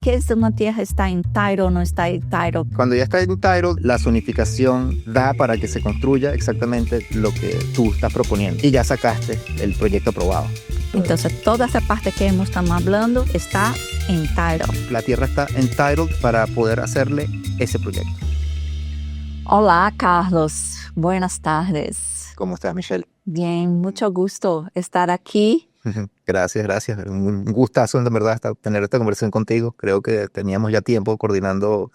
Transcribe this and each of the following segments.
¿Qué es una tierra? ¿Está en title o no está en title? Cuando ya está en title, la zonificación da para que se construya exactamente lo que tú estás proponiendo. Y ya sacaste el proyecto aprobado. Entonces, toda esa parte que estamos hablando está en title. La tierra está entitled para poder hacerle ese proyecto. Hola, Carlos. Buenas tardes. ¿Cómo estás, Michelle? Bien, mucho gusto estar aquí. Gracias. Un gustazo, de verdad, tener esta conversación contigo. Creo que teníamos ya tiempo coordinando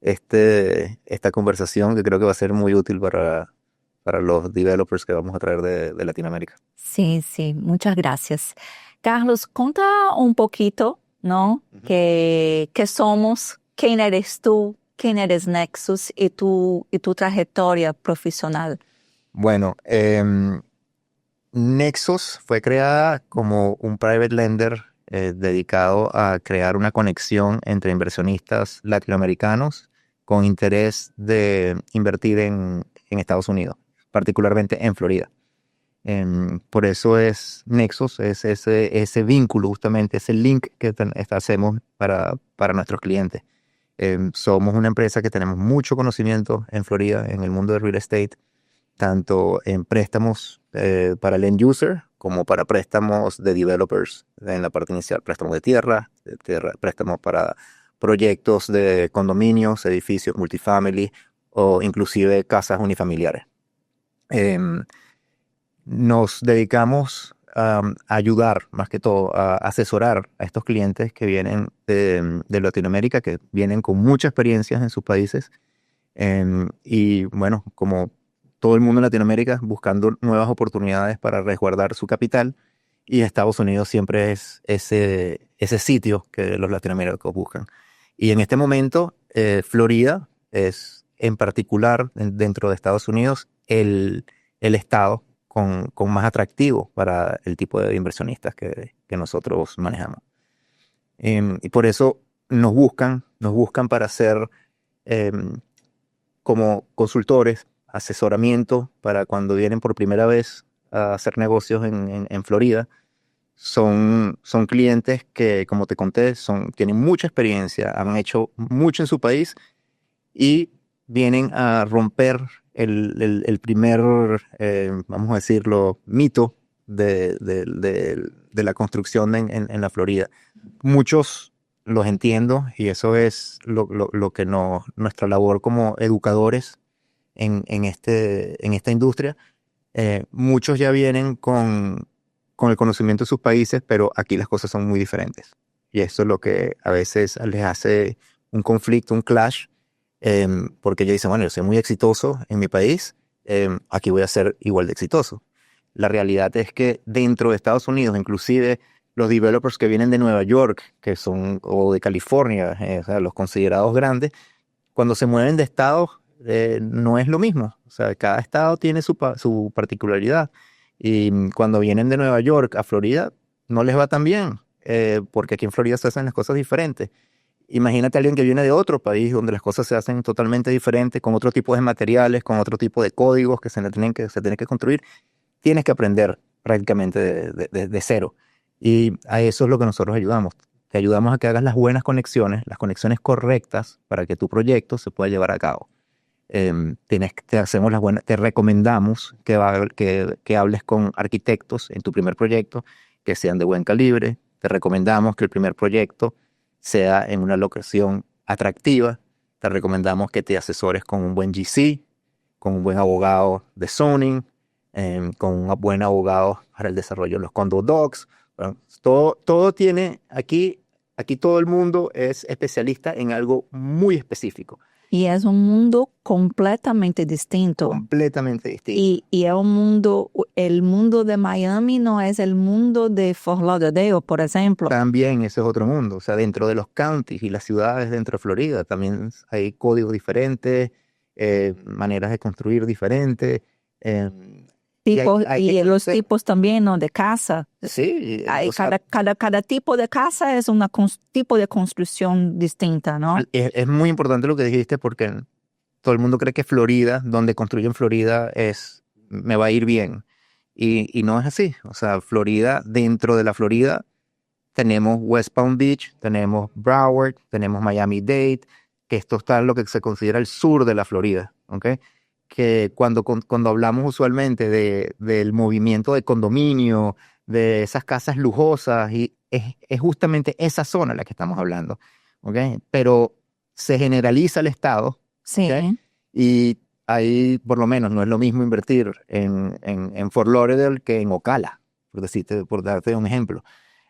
esta conversación que creo que va a ser muy útil para los developers que vamos a traer de Latinoamérica. Sí, muchas gracias. Carlos, conta un poquito, ¿no? ¿Qué somos? ¿Quién eres tú? ¿Quién eres Nexus? Y tu trayectoria profesional. Bueno, Nexus fue creada como un private lender dedicado a crear una conexión entre inversionistas latinoamericanos con interés de invertir en Estados Unidos, particularmente en Florida. Por eso es Nexus, es ese vínculo, justamente ese link que hacemos para nuestros clientes. Somos una empresa que tenemos mucho conocimiento en Florida, en el mundo del real estate, tanto en préstamos para el end user como para préstamos de developers en la parte inicial, préstamos de tierra, préstamos para proyectos de condominios, edificios multifamily o inclusive casas unifamiliares. Nos dedicamos a ayudar, más que todo, a asesorar a estos clientes que vienen de Latinoamérica, que vienen con mucha experiencia en sus países. Y bueno, como todo el mundo en Latinoamérica, buscando nuevas oportunidades para resguardar su capital. Y Estados Unidos siempre es ese sitio que los latinoamericanos buscan. Y en este momento, Florida es en particular dentro de Estados Unidos el estado con más atractivo para el tipo de inversionistas que nosotros manejamos. Y por eso nos buscan para hacer como consultores, asesoramiento para cuando vienen por primera vez a hacer negocios en Florida. Son clientes que, como te conté, tienen mucha experiencia, han hecho mucho en su país y vienen a romper el primer, vamos a decirlo, mito de la construcción en la Florida. Muchos los entiendo y eso es lo que nuestra labor como educadores en esta industria. Muchos ya vienen con el conocimiento de sus países, pero aquí las cosas son muy diferentes. Y eso es lo que a veces les hace un conflicto, un clash, porque ellos dicen, bueno, yo soy muy exitoso en mi país, aquí voy a ser igual de exitoso. La realidad es que dentro de Estados Unidos, inclusive los developers que vienen de Nueva York, o de California, o sea, los considerados grandes, cuando se mueven de estados, no es lo mismo. O sea, cada estado tiene su particularidad. Y cuando vienen de Nueva York a Florida, no les va tan bien, porque aquí en Florida se hacen las cosas diferentes. Imagínate a alguien que viene de otro país donde las cosas se hacen totalmente diferentes, con otro tipo de materiales, con otro tipo de códigos que se tienen que construir. Tienes que aprender prácticamente de cero. Y a eso es lo que nosotros ayudamos. Te ayudamos a que hagas las buenas conexiones, las conexiones correctas para que tu proyecto se pueda llevar a cabo. Te recomendamos que hables con arquitectos en tu primer proyecto, que sean de buen calibre. Te recomendamos que el primer proyecto sea en una locación atractiva. Te recomendamos que te asesores con un buen GC, con un buen abogado de zoning, con un buen abogado para el desarrollo de los condo docs. Bueno, todo tiene aquí todo el mundo es especialista en algo muy específico. Y es un mundo completamente distinto. Completamente distinto. Y es el mundo de Miami no es el mundo de Fort Lauderdale, por ejemplo. También ese es otro mundo. O sea, dentro de los counties y las ciudades dentro de Florida también hay códigos diferentes, maneras de construir diferentes. Los tipos también, ¿no? De casa. Sí. Cada tipo de casa es un tipo de construcción distinta, ¿no? Es muy importante lo que dijiste porque todo el mundo cree que Florida, donde construyen Florida, me va a ir bien. Y no es así. O sea, Florida, dentro de la Florida, tenemos West Palm Beach, tenemos Broward, tenemos Miami-Dade, que esto está en lo que se considera el sur de la Florida, ¿ok? Que cuando hablamos usualmente del movimiento de condominio, de esas casas lujosas, y es justamente esa zona la que estamos hablando, ¿ok? Pero se generaliza el estado, Sí. ¿ok? Y ahí, por lo menos, no es lo mismo invertir en Fort Lauderdale que en Ocala, por darte un ejemplo.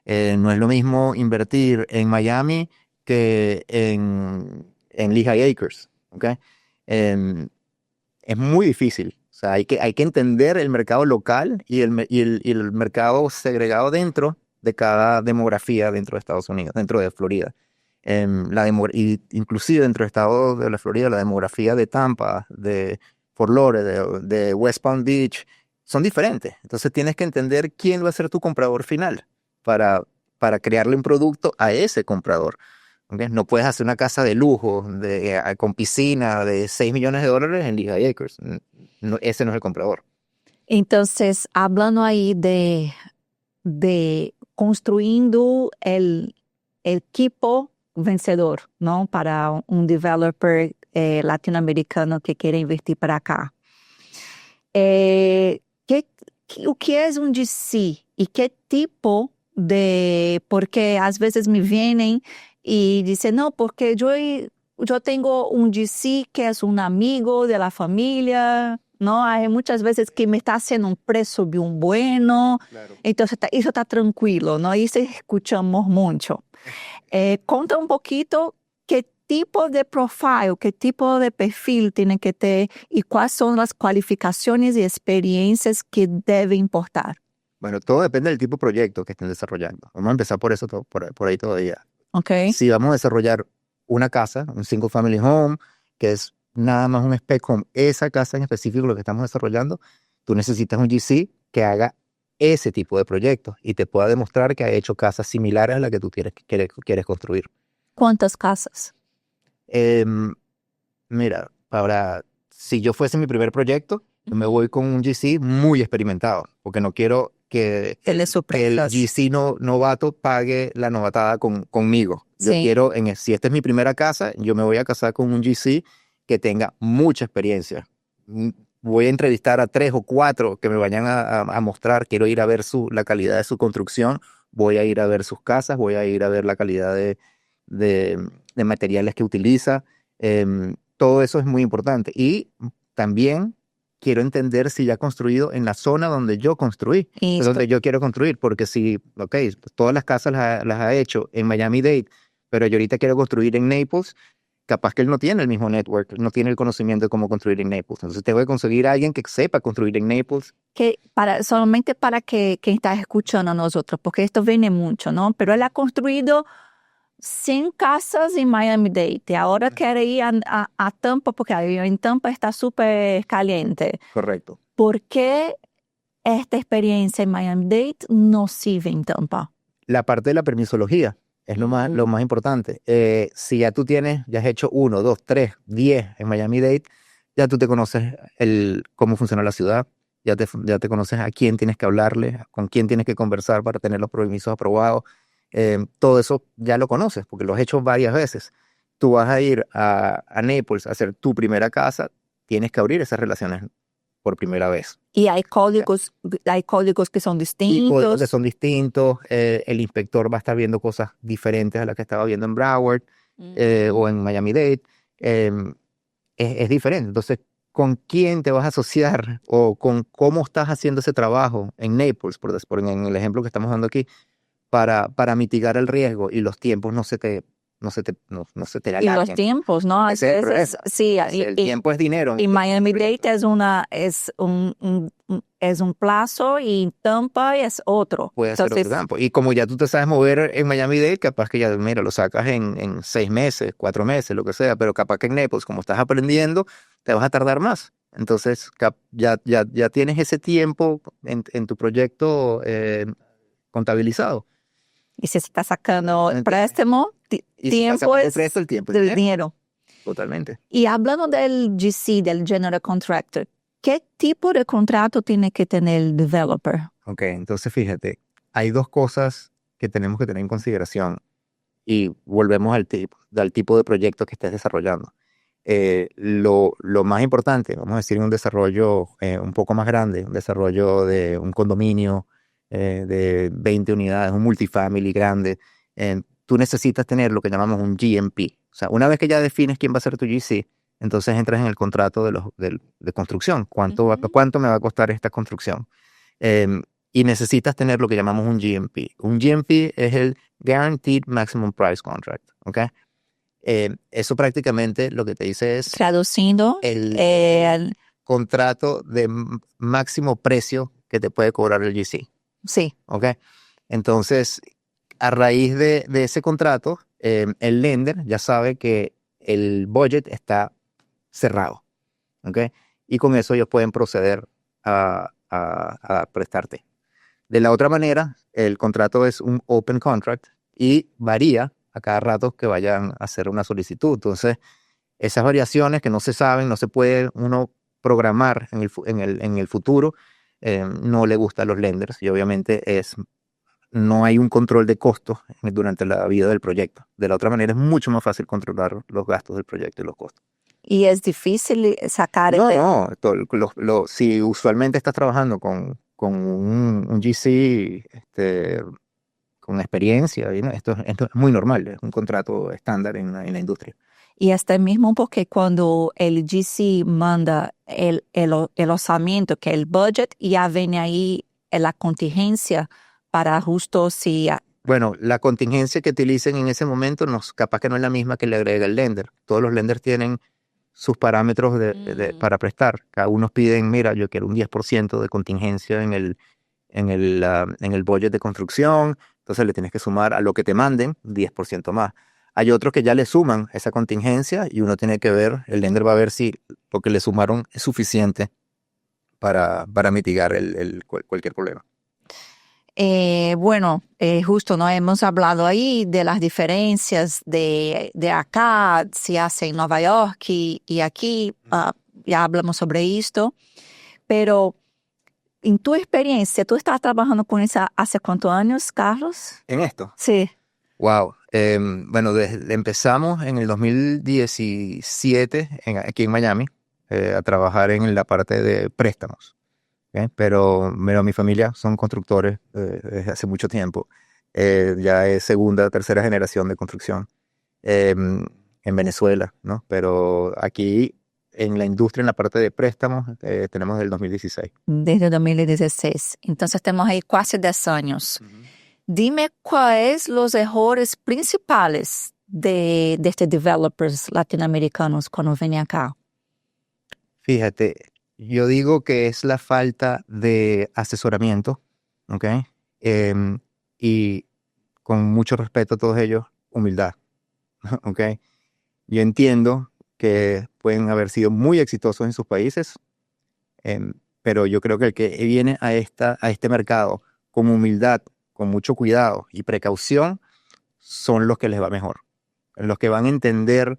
No es lo mismo invertir en Miami que en Lehigh Acres, ¿ok? Es muy difícil. O sea, hay que entender el mercado local y el mercado segregado dentro de cada demografía dentro de Estados Unidos, dentro de Florida. Y inclusive dentro del estado de la Florida, la demografía de Tampa, de Fort Lauderdale, de West Palm Beach, son diferentes. Entonces tienes que entender quién va a ser tu comprador final para, para crearle un producto a ese comprador. ¿Ok? No puedes hacer una casa de lujo con piscina de $6 millones en Lehigh Acres. No, ese no es el comprador. Entonces, hablando ahí de construyendo el equipo vencedor, ¿no? Para un developer latinoamericano que quiere invertir para acá. O que é um DC e que tipo de... Porque às vezes me vêm e dizem, não, porque eu tenho um DC que é um amigo de la familia, não? Há muitas vezes que me está haciendo um preço bem bueno, Claro. então isso está tranquilo, não? Isso escuchamos muito. Conta um pouquinho que tipo de profile, qué tipo de perfil tiene que tener y cuáles son las cualificaciones y experiencias que debe importar. Bueno, todo depende del tipo de proyecto que estén desarrollando. Vamos a empezar por eso, por ahí todavía. ¿Ok? Si vamos a desarrollar una casa, un single family home, que es nada más un spec con esa casa en específico lo que estamos desarrollando, tú necesitas un GC que haga ese tipo de proyectos y te pueda demostrar que ha hecho casas similares a las que tú quieres construir. ¿Cuántas casas? Mira, si yo fuese mi primer proyecto, yo me voy con un GC muy experimentado, porque no quiero que el GC novato pague la novatada conmigo. Yo Sí. quiero, si esta es mi primera casa, yo me voy a casar con un GC que tenga mucha experiencia. Voy a entrevistar a 3 o 4 que me vayan a mostrar. Quiero ir a ver la calidad de su construcción, voy a ir a ver sus casas, voy a ir a ver la calidad de materiales que utiliza. Todo eso es muy importante. Y también quiero entender si ya ha construido en la zona donde yo construí, es donde yo quiero construir, porque todas las casas las ha hecho en Miami-Dade, pero yo ahorita quiero construir en Naples, capaz que él no tiene el mismo network, no tiene el conocimiento de cómo construir en Naples. Entonces tengo que conseguir a alguien que sepa construir en Naples. Solamente para que quien está escuchando a nosotros, porque esto viene mucho, ¿no? Pero él ha construido 100 casas en Miami-Dade. Ahora quiere ir a Tampa, porque en Tampa está súper caliente. Correcto. ¿Por qué esta experiencia en Miami-Dade no sirve en Tampa? La parte de la permisología es lo más importante. Si ya tú ya has hecho 1, 2, 3, 10 en Miami-Dade, ya tú te conoces cómo funciona la ciudad, ya te conoces a quién tienes que hablarle, con quién tienes que conversar para tener los permisos aprobados. Todo eso ya lo conoces porque lo has hecho varias veces. Tú vas a ir a Naples a hacer tu primera casa, tienes que abrir esas relaciones por primera vez. Y hay códigos que son distintos. Y códigos que son distintos. El inspector va a estar viendo cosas diferentes a las que estaba viendo en Broward o en Miami-Dade. Es diferente. Entonces, ¿con quién te vas a asociar o con cómo estás haciendo ese trabajo en Naples, en el ejemplo que estamos dando aquí, para mitigar el riesgo y los tiempos no se te alarguen? Y los tiempos, ¿no? A veces, sí. El tiempo es dinero. Y Miami-Dade es un plazo y Tampa es otro. Puede ser otro campo. Y como ya tú te sabes mover en Miami-Dade, capaz que ya, mira, lo sacas en 6 meses, 4 meses, lo que sea, pero capaz que en Naples, como estás aprendiendo, te vas a tardar más. Entonces, ya tienes ese tiempo en tu proyecto contabilizado. Y si se está sacando préstamo, tiempo es el tiempo del dinero. Totalmente. Y hablando del GC, del General Contractor, ¿qué tipo de contrato tiene que tener el developer? Ok, entonces fíjate, hay 2 cosas que tenemos que tener en consideración, y volvemos al tipo de proyecto que estés desarrollando. Lo más importante, vamos a decir, un desarrollo un poco más grande, un desarrollo de un condominio de 20 unidades, un multifamily grande, tú necesitas tener lo que llamamos un GMP. O sea, una vez que ya defines quién va a ser tu GC, entonces entras en el contrato de construcción. ¿Cuánto me va a costar esta construcción? Y necesitas tener lo que llamamos un GMP. Un GMP es el Guaranteed Maximum Price Contract, ¿ok? Eso prácticamente lo que te dice es Traduciendo, el contrato de máximo precio que te puede cobrar el GC, sí. ¿ok? Entonces, a raíz de ese contrato, el lender ya sabe que el budget está cerrado, ¿ok? Y con eso ellos pueden proceder a prestarte. De la otra manera, el contrato es un open contract y varía a cada rato que vayan a hacer una solicitud. Entonces, esas variaciones que no se saben, no se puede uno programar en el futuro, no le gusta a los lenders, y obviamente no hay un control de costos durante la vida del proyecto. De la otra manera, es mucho más fácil controlar los gastos del proyecto y los costos. Y es difícil sacar. No, si usualmente estás trabajando con un GC con experiencia, ¿no? Esto es muy normal, es un contrato estándar en la industria. Y hasta mismo porque cuando el GC manda el orçamento, que es el budget, ya viene ahí la contingencia para justo si... Bueno, la contingencia que utilicen en ese momento capaz que no es la misma que le agrega el lender. Todos los lenders tienen sus parámetros para prestar. Cada uno piden, mira, yo quiero un 10% de contingencia en el budget de construcción, entonces le tienes que sumar a lo que te manden 10% más. Hay otros que ya le suman esa contingencia y uno tiene que ver, el lender va a ver si lo que le sumaron es suficiente para mitigar cualquier problema. Bueno, justo no hemos hablado ahí de las diferencias de acá, si hace en Nueva York y aquí, ya hablamos sobre esto, pero en tu experiencia, ¿tú estás trabajando con eso hace cuántos años, Carlos? ¿En esto? Sí. Wow. Bueno, empezamos en el 2017 aquí en Miami a trabajar en la parte de préstamos. ¿Okay? Pero mi familia son constructores desde hace mucho tiempo. Ya es segunda, tercera generación de construcción en Venezuela, ¿no? Pero aquí en la industria, en la parte de préstamos, tenemos desde el 2016. Desde 2016. Entonces tenemos ahí casi 10 años. Dime cuáles los errores principales de estos developers latinoamericanos cuando vienen acá. Fíjate, yo digo que es la falta de asesoramiento, ¿ok? Y con mucho respeto a todos ellos, humildad, ¿ok? Yo entiendo que pueden haber sido muy exitosos en sus países, pero yo creo que el que viene a este mercado con humildad, con mucho cuidado y precaución, son los que les va mejor. Los que van a entender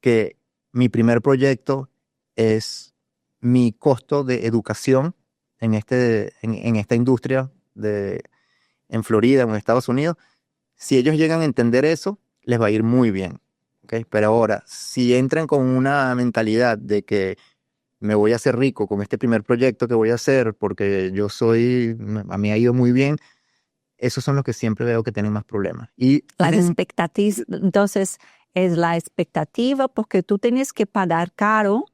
que mi primer proyecto es mi costo de educación en esta industria en Florida, en Estados Unidos. Si ellos llegan a entender eso, les va a ir muy bien. ¿Okay? Pero ahora, si entran con una mentalidad de que me voy a hacer rico con este primer proyecto que voy a hacer porque a mí ha ido muy bien, esos son los que siempre veo que tienen más problemas. Y las expectativas, entonces es la expectativa porque tú tienes que pagar caro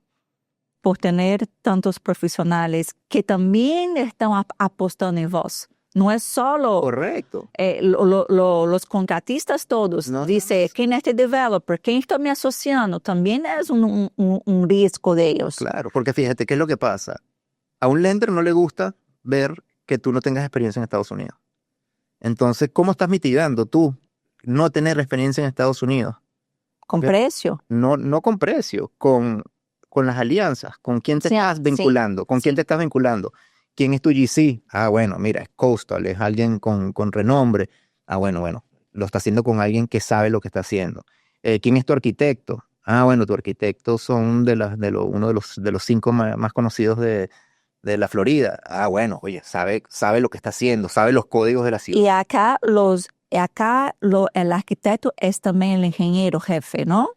por tener tantos profesionales que también están apostando en vos. No es solo correcto. Los contratistas todos. Dice, ¿quién es este developer? ¿Quién está me asociando? También es un riesgo de ellos. Claro, porque fíjate, ¿qué es lo que pasa? A un lender no le gusta ver que tú no tengas experiencia en Estados Unidos. Entonces, ¿cómo estás mitigando tú no tener experiencia en Estados Unidos? Con precio. No con precio, con las alianzas. ¿Con quién te estás vinculando? Sí, ¿Con quién te estás vinculando? ¿Quién es tu GC? Ah, bueno, mira, es Coastal, es alguien con renombre. Ah, bueno, lo está haciendo con alguien que sabe lo que está haciendo. ¿Quién es tu arquitecto? Ah, bueno, tu arquitecto son uno de los 5 más conocidos de la Florida. Ah, bueno, oye, sabe lo que está haciendo, sabe los códigos de la ciudad. Y acá los acá el arquitecto es también el ingeniero jefe, ¿no?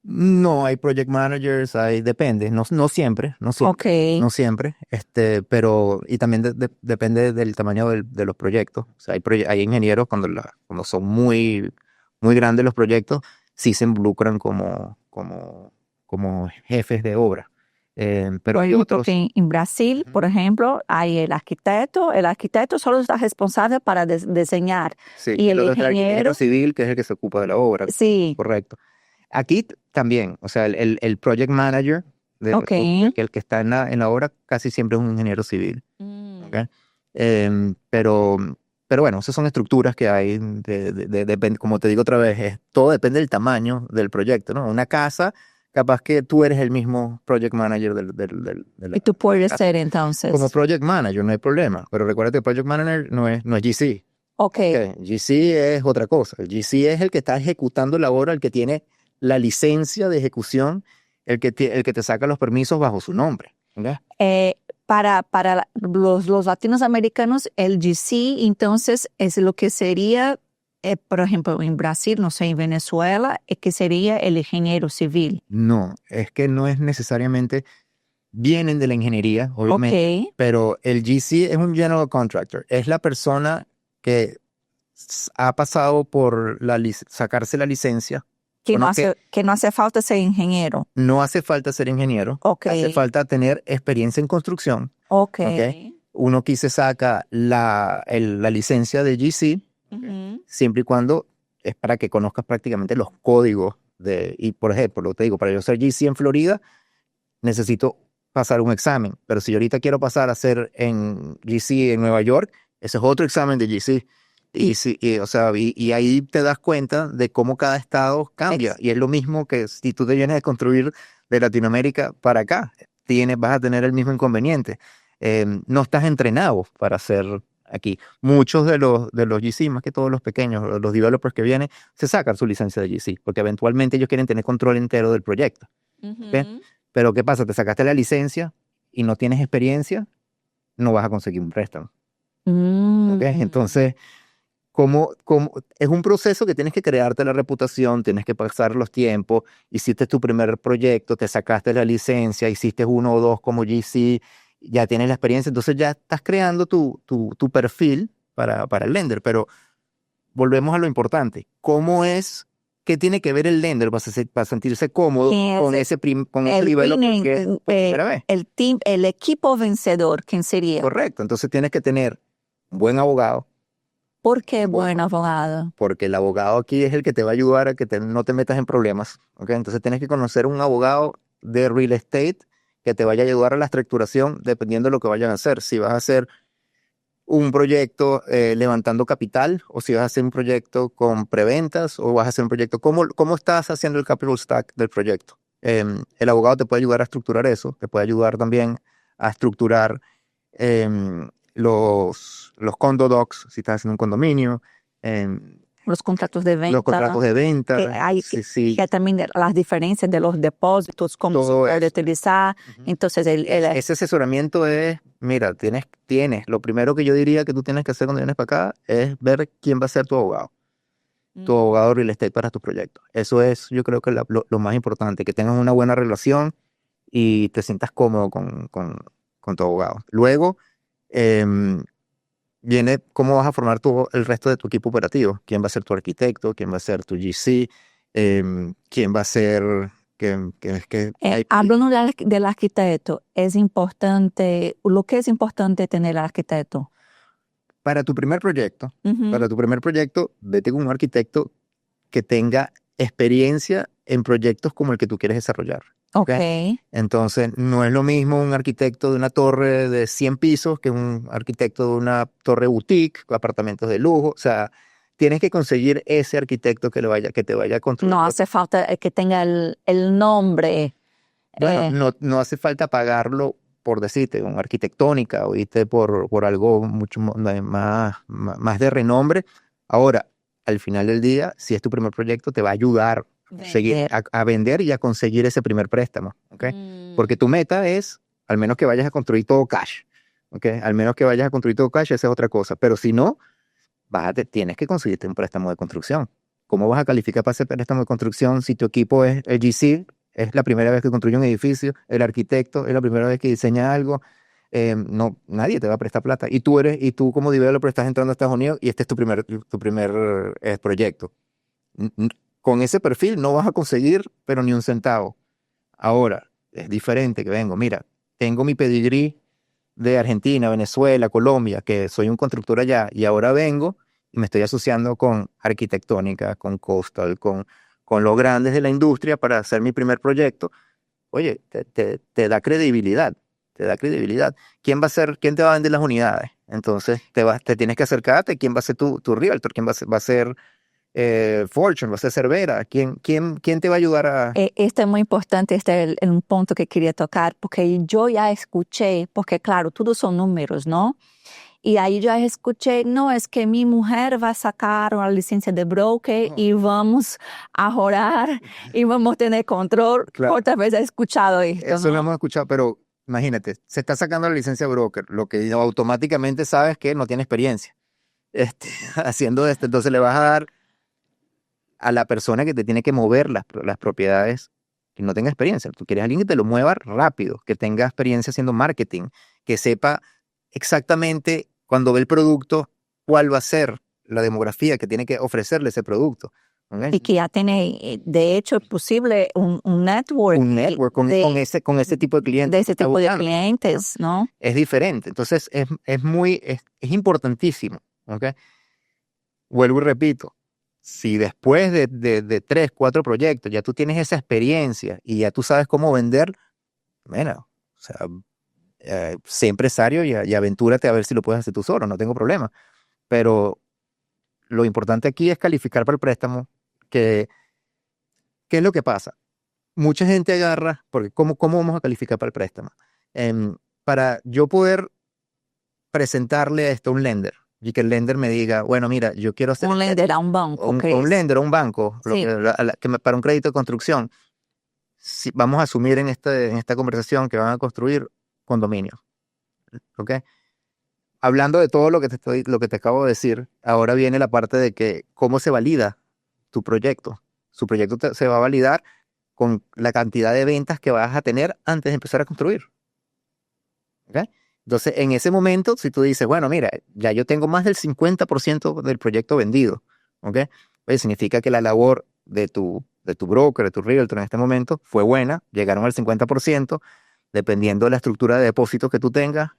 No, hay project managers, depende, no siempre, Ok. no siempre, pero, y también depende del tamaño de los proyectos. O sea, hay ingenieros cuando son muy, muy grandes los proyectos, sí se involucran como jefes de obra. Pero hay Porque otros. en Brasil, Ujú. por ejemplo, hay el arquitecto solo está responsable para diseñar Sí, y y el luego está el ingeniero ingeniero, civil, que es el que se ocupa de la obra, sí, correcto. Aquí también, o sea, el project manager, ok. el que está en la obra, casi siempre es un ingeniero civil. ¿Ok? Mm. Pero, bueno, esas son estructuras que hay, como te digo otra vez, todo depende del tamaño del proyecto, ¿no? Una casa, capaz que tú eres el mismo project manager de Y la tú puedes casa. ser Como entonces, project manager, no hay problema, pero recuerda que project manager no es GC. ok, Okay. GC es otra cosa. El GC es el que está ejecutando la obra, el que tiene la licencia de ejecución, el que te saca los permisos bajo su nombre. ¿Ok? para los latinoamericanos, el GC entonces es lo que sería, por ejemplo, en Brasil, no sé, en Venezuela, que sería el ingeniero civil. No, es que no es necesariamente, vienen de la ingeniería, Ok, obviamente, pero el GC es un general contractor. Es la persona que ha pasado por sacarse la licencia. Bueno, que que no hace falta ser ingeniero. no hace falta ser ingeniero, Ok, hace falta tener experiencia en construcción. ok. ¿Ok? Uno aquí se saca la licencia de GC, ¿ok? Ujú. Siempre y cuando es para que conozcas prácticamente los códigos y por ejemplo, lo te digo, para yo ser GC en Florida, necesito pasar un examen, pero si yo ahorita quiero pasar a ser en GC en Nueva York, ese es otro examen de GC. O sea, y ahí te das cuenta de cómo cada estado cambia. Ex- Y es lo mismo que si tú te vienes a construir de Latinoamérica para acá, vas a tener el mismo inconveniente. No estás entrenado para hacer aquí. Muchos de los GC, más que todos los pequeños, los developers que vienen, se sacan su licencia de GC, porque eventualmente ellos quieren tener control entero del proyecto. ¿Ok? Ujú. Pero ¿qué pasa? Te sacaste la licencia y no tienes experiencia, no vas a conseguir un préstamo. ¿Ok? Mm. Entonces, es un proceso que tienes que crearte la reputación, tienes que pasar los tiempos, hiciste tu primer proyecto, te sacaste la licencia, hiciste uno o dos como GC, ya tienes la experiencia, entonces ya estás creando tu perfil para el lender, pero volvemos a lo importante. ¿Qué tiene que ver el lender para sentirse cómodo ¿Quién con es ese el developer winning, que es por primera vez? el team, el equipo vencedor? ¿Quién sería? Correcto, entonces tienes que tener un buen abogado, ¿Por qué un buen- buen abogado? porque el abogado aquí es el que te va a ayudar a que no te metas en problemas, ¿ok? Entonces tienes que conocer un abogado de real estate que te vaya a ayudar a la estructuración dependiendo de lo que vayan a hacer. Si vas a hacer un proyecto levantando capital o si vas a hacer un proyecto con preventas o vas a hacer un proyecto, ¿cómo estás haciendo el capital stack del proyecto? El abogado te puede ayudar a estructurar eso, te puede ayudar también a estructurar los condo docs, si estás haciendo un condominio, em, Los contratos de los contratos venta, de que venta, hay sí, sí, que también las diferencias de los depósitos, cómo se todo puede eso. utilizar. Ujú. Entonces, Ese asesoramiento mira, lo primero que yo diría que tú tienes que hacer cuando vienes para acá es ver quién va a ser tu abogado real estate para tu proyecto. Eso es, yo creo que lo más importante, que tengas una buena relación y te sientas cómodo con tu abogado. Luego, em, viene cómo vas a formar el resto de tu equipo operativo. ¿Quién va a ser tu arquitecto? ¿Quién va a ser tu GC? ¿Quién va a ser... hay, hablando del arquitecto, es importante, lo que es importante tener el arquitecto. para tu primer proyecto, Ujú. vete con un arquitecto que tenga experiencia en proyectos como el que tú quieres desarrollar. ¿Ok? Ok. Entonces, no es lo mismo un arquitecto de una torre de 100 pisos que un arquitecto de una torre boutique, con apartamentos de lujo. O sea, tienes que conseguir ese arquitecto que te vaya a construir. No hace falta que tenga el nombre. Bueno, eh, no hace falta pagarlo por decirte, un arquitectónica o irte por algo mucho más de renombre. Ahora, al final del día, si es tu primer proyecto, te va a ayudar a seguir Vender. a vender y a conseguir ese primer préstamo, ¿ok? Porque tu meta es, al menos que vayas a construir todo cash, ¿ok? Al menos que vayas a construir todo cash, esa es otra cosa. Pero si no, tienes que conseguirte un préstamo de construcción. ¿Cómo vas a calificar para ese préstamo de construcción si tu equipo es el GC, es la primera vez que construye un edificio, el arquitecto es la primera vez que diseña algo? No, nadie te va a prestar plata. Y tú como developer estás entrando a Estados Unidos y este es tu primer proyecto. Con ese perfil no vas a conseguir, pero ni un centavo. Ahora, es diferente que vengo. Mira, tengo mi pedigrí de Argentina, Venezuela, Colombia, que soy un constructor allá, y ahora vengo y me estoy asociando con Arquitectónica, con Coastal, con los grandes de la industria para hacer mi primer proyecto. Oye, te da credibilidad, te da credibilidad. ¿Quién te va a vender las unidades? Entonces te tienes que acercarte. ¿Quién va a ser tu realtor? ¿Quién va a ser Fortune? ¿Va a ser Cervera? ¿Quién te va a ayudar a...? Esto es muy importante, este es un punto que quería tocar, porque yo ya escuché, porque claro, todos son números, ¿no? Y ahí ya escuché, no, es que mi mujer va a sacar una licencia de broker y vamos a orar y vamos a tener control. Claro. ¿Cuántas veces he escuchado esto? Eso ¿no? lo hemos escuchado, pero imagínate, se está sacando la licencia de broker, lo que automáticamente sabes que no tiene experiencia haciendo esto. Entonces le vas a dar a la persona que te tiene que mover las propiedades que no tenga experiencia. Tú quieres a alguien que te lo mueva rápido, que tenga experiencia haciendo marketing, que sepa exactamente cuando ve el producto cuál va a ser la demografía que tiene que ofrecerle ese producto. ¿Okay? Y que ya tiene, de hecho, es posible un network. Un network con ese tipo de clientes. De ese tipo de clientes, ¿no? Es diferente. Entonces, es importantísimo. ¿Okay? Vuelvo y repito. Si después de 3, 4 proyectos ya tú tienes esa experiencia y ya tú sabes cómo vender, bueno, o sea, sé empresario y aventúrate a ver si lo puedes hacer tú solo, no tengo problema. Pero lo importante aquí es calificar para el préstamo. ¿Qué es lo que pasa? Mucha gente agarra, porque ¿cómo vamos a calificar para el préstamo? Para yo poder presentarle esto a un lender y que el lender me diga, bueno, mira, yo quiero hacer... Un lender a un banco. Un lender a un banco, Sí. para un crédito de construcción. Si, vamos a asumir en esta conversación que van a construir condominios. ¿Ok? Hablando de todo lo que te acabo de decir, ahora viene la parte de que cómo se valida tu proyecto. Su proyecto se va a validar con la cantidad de ventas que vas a tener antes de empezar a construir. ¿Okay? Entonces, en ese momento, si tú dices, bueno, mira, ya yo tengo más del 50% del proyecto vendido, ¿okay? Pues significa que la labor de tu broker, de tu realtor en este momento fue buena, llegaron al 50%, dependiendo de la estructura de depósitos que tú tengas,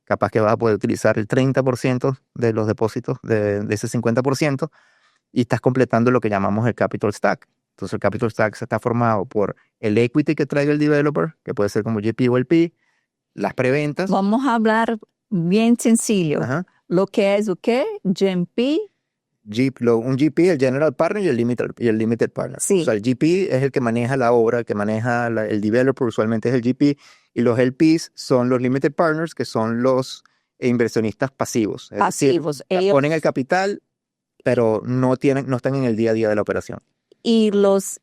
capaz que vas a poder utilizar el 30% de los depósitos de ese 50% y estás completando lo que llamamos el capital stack. Entonces, el capital stack está formado por el equity que traiga el developer, que puede ser como GP o LP, las preventas. Vamos a hablar bien sencillo. Ajá. Lo que es, ¿qué? GMP. Un GP, el General Partner y el Limited Partner. Sí. O sea, el GP es el que maneja la obra, el que maneja el developer, usualmente es el GP, y los LPs son los Limited Partners, que son los inversionistas pasivos. Pasivos. Es decir, ponen el capital, pero no están en el día a día de la operación. Y los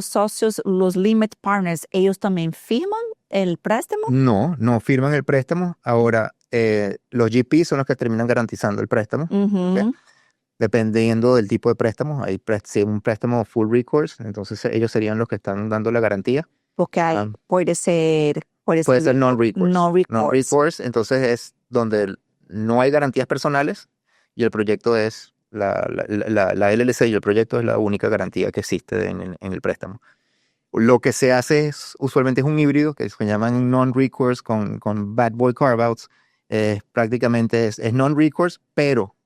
socios, los Limit Partners, ¿ellos también firman el préstamo? No firman el préstamo. Ahora, los GP son los que terminan garantizando el préstamo. ¿Okay? Dependiendo del tipo de préstamo, si es un préstamo full recourse, entonces ellos serían los que están dando la garantía. Porque puede ser non-recourse. Non-recourse. Non-recourse, entonces es donde no hay garantías personales y el proyecto es la LLC y el proyecto es la única garantía que existe en el préstamo. Lo que se hace usualmente es un híbrido que se llaman non-recourse con bad boy carve-outs. Prácticamente es non-recourse, pero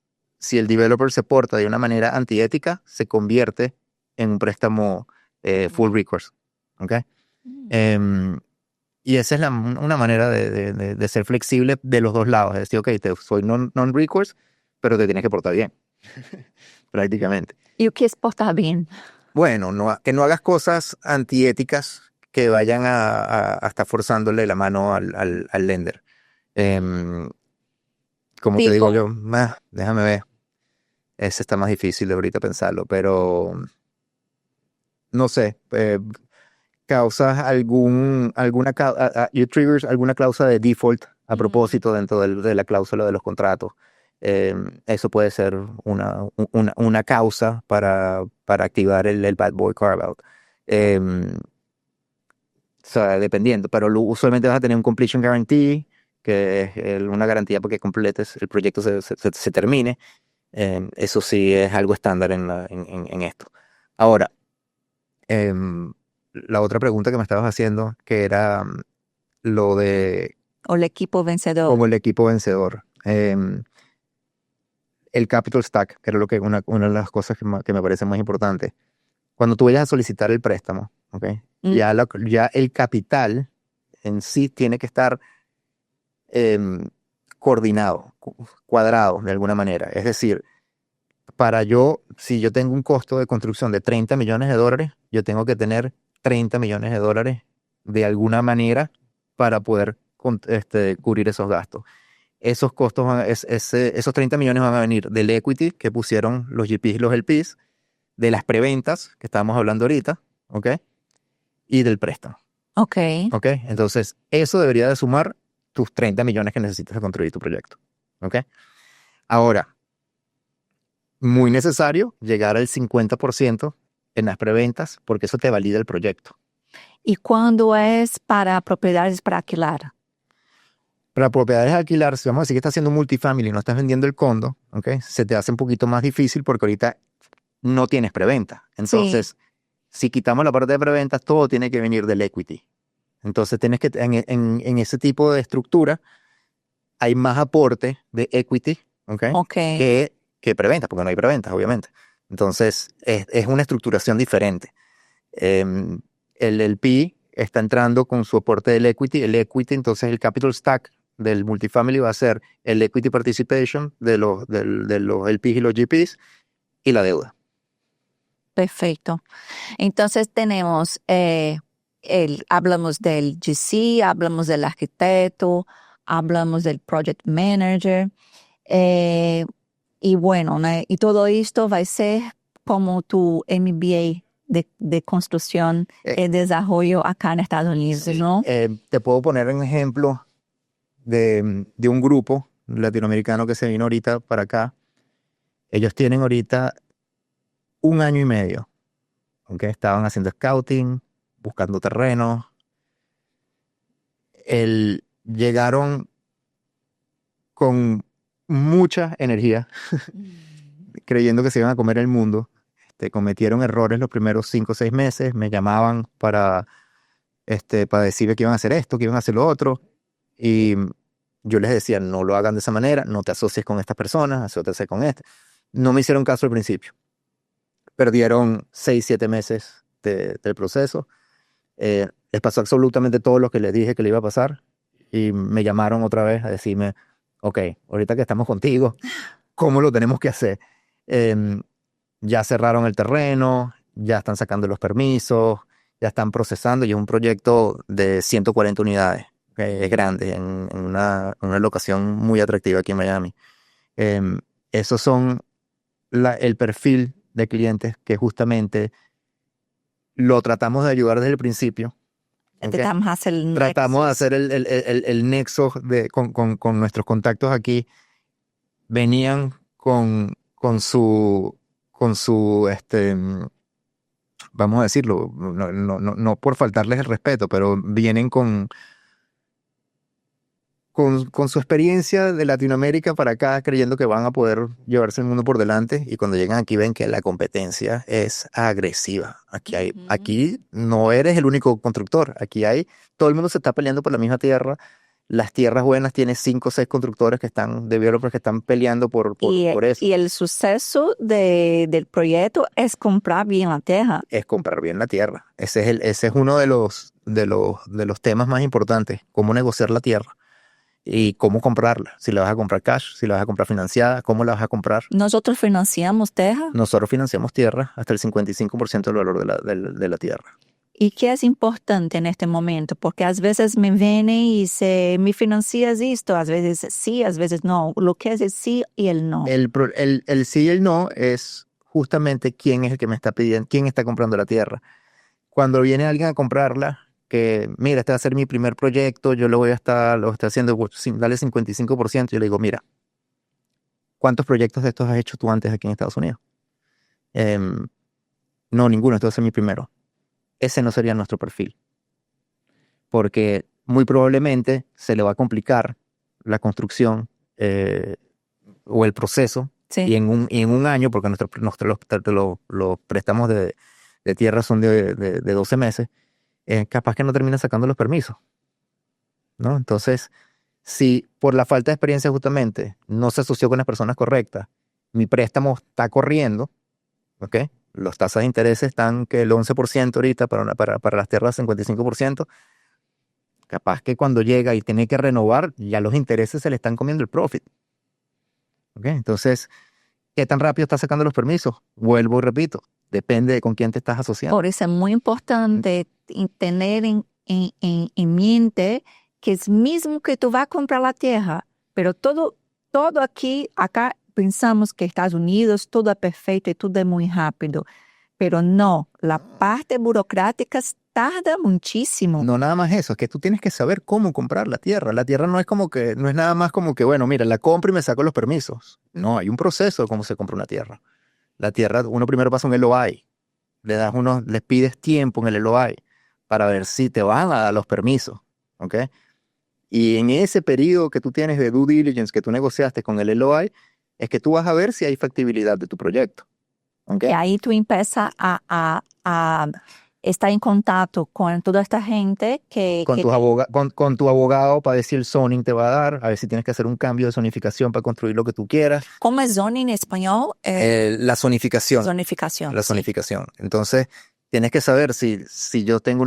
si el developer se porta de una manera antiética, se convierte en un préstamo full recourse. ¿Okay? Y esa es una manera de ser flexible de los dos lados. Es decir, ok, soy non-recourse, pero te tienes que portar bien. Prácticamente. ¿Y qué es portar bien? Bueno, que no hagas cosas antiéticas que vayan a estar forzándole la mano al lender. Como te digo yo, déjame ver. Ese está más difícil de ahorita pensarlo, pero no sé, causas you triggers alguna cláusula de default a propósito dentro de la cláusula de los contratos. Eso puede ser una causa para activar el Bad Boy Carve-out. O sea, dependiendo, pero usualmente vas a tener un completion guarantee, que es una garantía para que completes el proyecto se termine. Eso sí es algo estándar en esto. Ahora, la otra pregunta que me estabas haciendo, que era lo de O el equipo vencedor. como el equipo vencedor. El capital stack, que era una de las cosas que me parece más importante. Cuando tú vayas a solicitar el préstamo, ¿ok? Ya el capital en sí tiene que estar coordinado, cuadrado de alguna manera. Es decir, si yo tengo un costo de construcción de $30 millones, yo tengo que tener $30 millones de alguna manera para poder cubrir esos gastos. Esos costos, esos 30 millones van a venir del equity que pusieron los GPs y los LPs, de las preventas que estábamos hablando ahorita, ¿ok? Y del préstamo, Ok. ¿ok? Entonces, eso debería de sumar tus 30 millones que necesitas para construir tu proyecto, ¿ok? Ahora, muy necesario llegar al 50% en las preventas porque eso te valida el proyecto. ¿Y cuándo es para propiedades para alquilar? Para propiedades de alquilar, si vamos a decir que estás haciendo multifamily y no estás vendiendo el condo, ¿ok? Se te hace un poquito más difícil porque ahorita no tienes preventa. Entonces, si quitamos la parte de preventas, todo tiene que venir del equity. Entonces, tienes que, en ese tipo de estructura, hay más aporte de equity, ¿ok? Ok. Que preventas, porque no hay preventas, obviamente. Entonces, es una estructuración diferente. El LP está entrando con su aporte del equity. El equity, entonces, el capital stack del multifamily va a ser el equity participation de los LPs y los GPs y la deuda. Perfecto. Entonces tenemos, hablamos del GC, hablamos del arquitecto, hablamos del project manager, y bueno, ¿no? Y todo esto va a ser como tu MBA de construcción y desarrollo acá en Estados Unidos, Sí. ¿no? Te puedo poner un ejemplo de un grupo latinoamericano que se vino ahorita para acá. Ellos tienen ahorita 1 año y medio, ¿ok? Estaban haciendo scouting, buscando terrenos. Llegaron con mucha energía, creyendo que se iban a comer el mundo. Cometieron errores los primeros 5 o 6 meses. Me llamaban para decirle que iban a hacer esto, que iban a hacer lo otro. Y yo les decía, no lo hagan de esa manera, no te asocies con estas personas, asóciate con este. No me hicieron caso al principio. Perdieron 6, 7 meses del proceso. Les pasó absolutamente todo lo que les dije que le iba a pasar. Y me llamaron otra vez a decirme, ok, ahorita que estamos contigo, ¿cómo lo tenemos que hacer? Ya cerraron el terreno, ya están sacando los permisos, ya están procesando y es un proyecto de 140 unidades. Es grande, en una locación muy atractiva aquí en Miami. Esos son el perfil de clientes que justamente lo tratamos de ayudar desde el principio. Tratamos de hacer el Tratamos de nexus. hacer el nexo con nuestros contactos aquí. Venían con su vamos a decirlo, no por faltarles el respeto, pero vienen con su experiencia de Latinoamérica para acá, creyendo que van a poder llevarse el mundo por delante, y cuando llegan aquí ven que la competencia es agresiva. Aquí no eres el único constructor, todo el mundo se está peleando por la misma tierra. Las tierras buenas tienen 5 o 6 constructores developers que están peleando por eso. Y el suceso del proyecto es comprar bien la tierra. Es comprar bien la tierra. Ese es uno de los temas más importantes, cómo negociar la tierra y cómo comprarla. Si la vas a comprar cash, si la vas a comprar financiada, cómo la vas a comprar. Nosotros financiamos tierra. Nosotros financiamos tierra hasta el 55% del valor de la tierra. ¿Y qué es importante en este momento? Porque a veces me viene y dice, ¿me financias esto? A veces sí, a veces no. Lo que es el sí y el no. El sí y el no es justamente quién es el que me está pidiendo, quién está comprando la tierra. Cuando viene alguien a comprarla, que mira, este va a ser mi primer proyecto, yo lo estoy haciendo, dale 55%, yo le digo, mira, ¿cuántos proyectos de estos has hecho tú antes aquí en Estados Unidos? No, ninguno, este va a ser mi primero. Ese no sería nuestro perfil, porque muy probablemente se le va a complicar la construcción o el proceso, Sí. y en un año, porque los préstamos de tierra son de 12 meses, capaz que no termina sacando los permisos, ¿no? Entonces, si por la falta de experiencia justamente no se asoció con las personas correctas, mi préstamo está corriendo, ¿ok? Las tasas de interés están que el 11% ahorita para las tierras 55%. Capaz que cuando llega y tiene que renovar, ya los intereses se le están comiendo el profit. ¿Ok? Entonces, ¿qué tan rápido estás sacando los permisos? Vuelvo y repito, depende de con quién te estás asociando. Por eso es muy importante tener en mente que es mismo que tú vas a comprar la tierra, pero todo acá pensamos que Estados Unidos todo es perfecto y todo es muy rápido, pero no, la parte burocrática tarda muchísimo. No nada más eso, es que tú tienes que saber cómo comprar la tierra. La tierra no es no es nada más como que, bueno, mira, la compro y me saco los permisos. No, hay un proceso de cómo se compra una tierra. La tierra, uno primero pasa un LOI, les pides tiempo en el LOI para ver si te van a dar los permisos, ¿ok? Y en ese periodo que tú tienes de due diligence que tú negociaste con el LOI, es que tú vas a ver si hay factibilidad de tu proyecto, ¿ok? Y ahí tú empiezas a estar en contacto con toda esta gente Con tu abogado para ver si el zoning te va a dar, a ver si tienes que hacer un cambio de zonificación para construir lo que tú quieras. ¿Cómo es zoning en español? La zonificación. Zonificación. La zonificación. Entonces, tienes que saber si yo tengo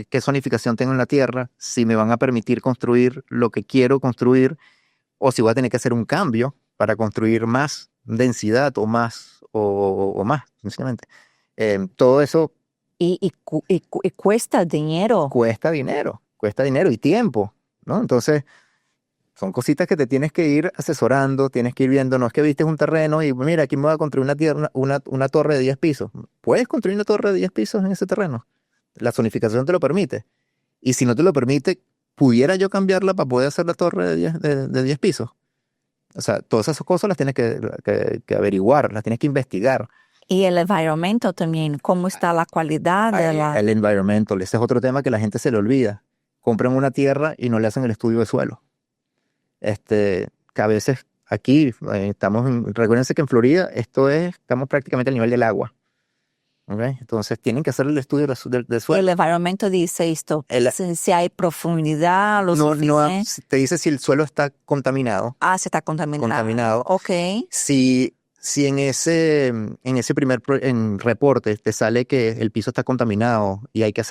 qué zonificación tengo en la tierra, si me van a permitir construir lo que quiero construir, o si voy a tener que hacer un cambio para construir más densidad o más, sencillamente. Todo eso Y cuesta dinero. cuesta dinero y tiempo, ¿no? Entonces, son cositas que te tienes que ir asesorando, tienes que ir viendo. No es que viste un terreno y mira, aquí me voy a construir una torre de 10 pisos. Puedes construir una torre de 10 pisos en ese terreno. La zonificación te lo permite. Y si no te lo permite, ¿pudiera yo cambiarla para poder hacer la torre de 10 pisos? O sea, todas esas cosas las tienes que averiguar, las tienes que investigar. Y el environmental también, cómo está la calidad de la... El environmental, ese es otro tema que la gente se le olvida. Compran una tierra y no le hacen el estudio de suelo. Que a veces aquí recuérdense que en Florida estamos prácticamente al nivel del agua. ¿Okay? Entonces tienen que hacer el estudio del suelo. El environmental dice esto, si hay profundidad, te dice si el suelo está contaminado. Se está contaminado. Ok. Si en ese primer reporte te sale que el piso está contaminado y hay que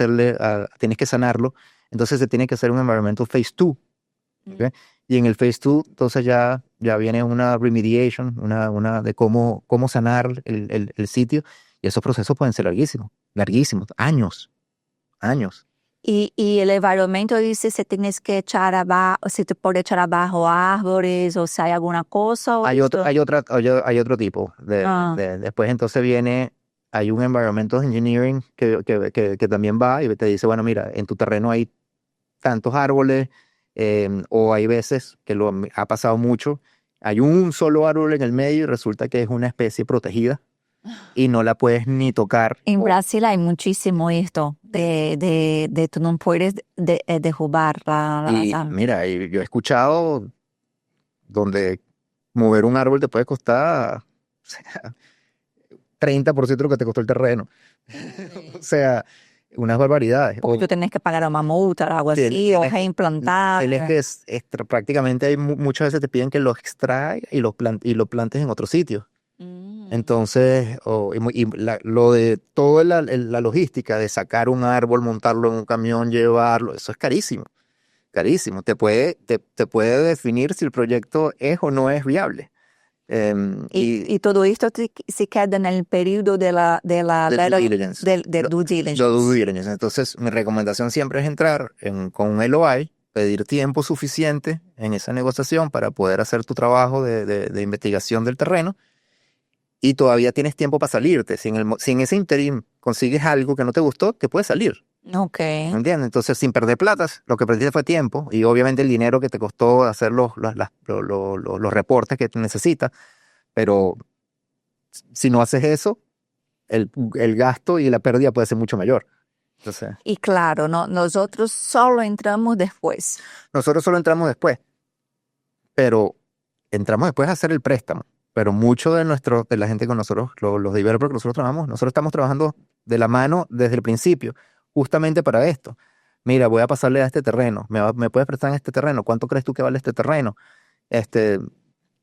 tienes que sanarlo, entonces se tiene que hacer un environmental phase 2. ¿Okay? Y en el phase 2, entonces ya viene una remediation, una de cómo sanar el sitio, y esos procesos pueden ser larguísimos, años. Y el environmental dice si tienes que echar abajo, si te puede echar abajo árboles o si hay alguna cosa. Hay otro tipo. Después entonces hay un environmental engineering que también va y te dice, bueno, mira, en tu terreno hay tantos árboles, o hay veces que lo ha pasado mucho, hay un solo árbol en el medio y resulta que es una especie protegida y no la puedes ni tocar. En Brasil hay muchísimo esto de tú no puedes derrubar Mira, yo he escuchado donde mover un árbol te puede costar 30% de lo que te costó el terreno. O sea, unas barbaridades. Porque tú tenés que pagar una multa o algo así, o reimplantar. Prácticamente muchas veces te piden que lo extraigas y lo plantes en otro sitio. Entonces, lo de toda la logística de sacar un árbol, montarlo en un camión, llevarlo, eso es carísimo. Carísimo. Te puede definir si el proyecto es o no es viable. Y todo esto se queda en el periodo de due diligence. Due diligence. Entonces, mi recomendación siempre es entrar con un LOI, pedir tiempo suficiente en esa negociación para poder hacer tu trabajo de investigación del terreno, y todavía tienes tiempo para salirte. Si en ese interim consigues algo que no te gustó, te puedes salir. Ok. ¿Entiendes? Entonces, sin perder plata, lo que perdiste fue tiempo y obviamente el dinero que te costó hacer los reportes que tú necesitas, Pero si no haces eso, el gasto y la pérdida puede ser mucho mayor. Entonces, Y claro, no, nosotros solo entramos después. nosotros solo entramos después, pero entramos después a hacer el préstamo. Pero mucho de la gente con nosotros, los developers que nosotros trabajamos, nosotros estamos trabajando de la mano desde el principio, justamente para esto. Mira, voy a pasarle a este terreno. ¿Me puedes prestar en este terreno? ¿Cuánto crees tú que vale este terreno?